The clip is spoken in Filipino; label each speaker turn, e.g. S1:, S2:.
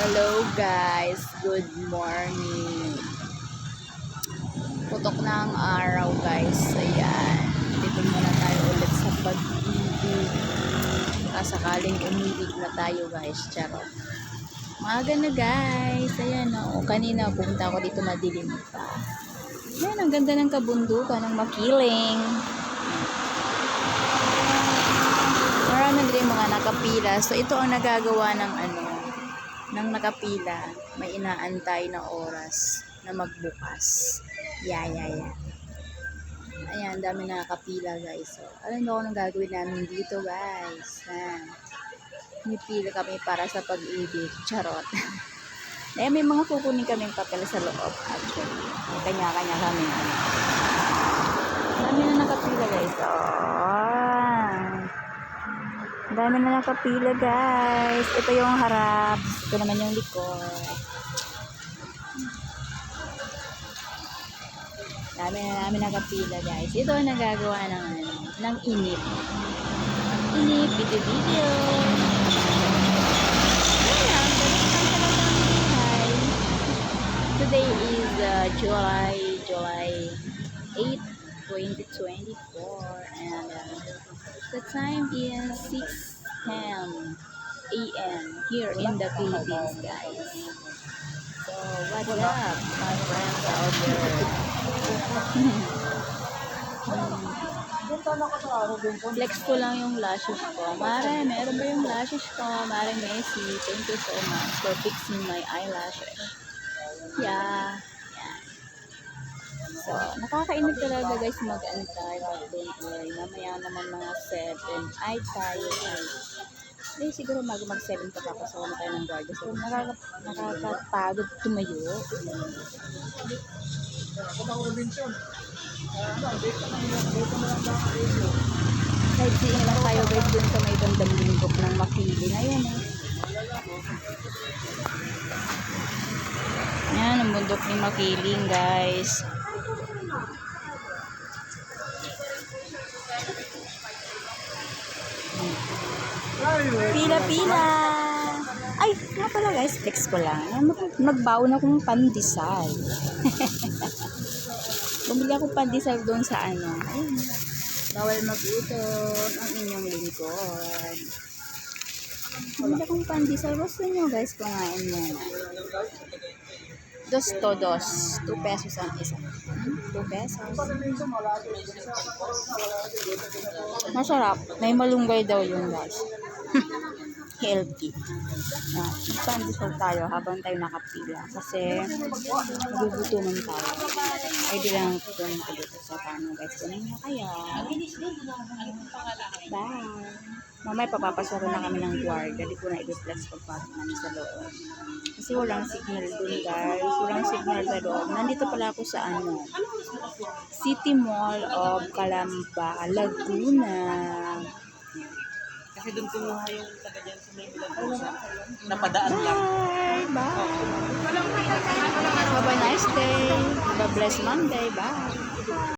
S1: Hello guys, good morning. Putok na ang araw guys. Ayan, dito muna tayo ulit sa pag-ibig. Sakaling umilig na tayo guys, charot. Maaga na guys. Ayan o, kanina pumunta ako dito, madilim pa. Ayan, ang ganda ng kabundukan ng Makiling. Marami din mga nakapila. So ito ang nagagawa ng nang nakapila, may inaantay na oras na magbukas. Yeah. Ayan, dami nakapila guys. So, alam mo kung anong gagawin namin dito guys. Pumipila kami para sa pag-ibig. Charot. Eh, may mga kukunin kaming papel sa loob actually. May kanya-kanya kami. Dami na nakapila guys. Dami na nakapila guys. Ito yung harap. Ito naman yung likod. Dami na namin nakapila guys. Ito ang nagagawa ng inip. Inip, video. Ayan, today is July 8, 2024 and the time is 6:10 a.m. here in the Philippines guys. So what's up my friends out there? Flex ko lang yung lashes ko. Mare, meron ba yung lashes ko? Mare Messi, thank you so much for fixing my eyelashes. Yeah. So, nakakainip talaga guys mag-antay. Don't worry. Mamaya naman mga 7 ay tayo ay siguro mag-7 pa tapos ako na tayo ng guardia. So, nakakapagod tumayo. Sightseeing lang tayo guys dun sa may bandang lingkop ng Makiling. Ayan Ayan, ang bundok ni Makiling guys. Pila. Ay, nga pala guys, flex ko lang. Magbaon akong pandesal. Bumili ako pandesal doon sa Ayun. Bawal magutom ang inyong lingkod. Bumili akong pandesal. Gusto nyo guys, kumain muna. 2 pesos ang isa. 2 pesos. Masarap. May malunggay daw yun guys. Healthy. Pandesal tayo habang tayo nakapila. Kasi nagugutuman tayo. Ay di lang kunin ko dito sa paano guys. Kunin nyo kaya. Bye. Mamaya papapasaro na kami ng guardia. Di ko na i-reflex pagpasok namin sa loob. Kasi walang signal dun guys. Walang signal sa loob. Nandito pala ako sa City Mall of Calamba, Laguna.
S2: Kasi doon kumuha yung taga dyan sa may bilang napadaan lang.
S1: Bye. Have a nice day. Have a blessed Monday. Bye.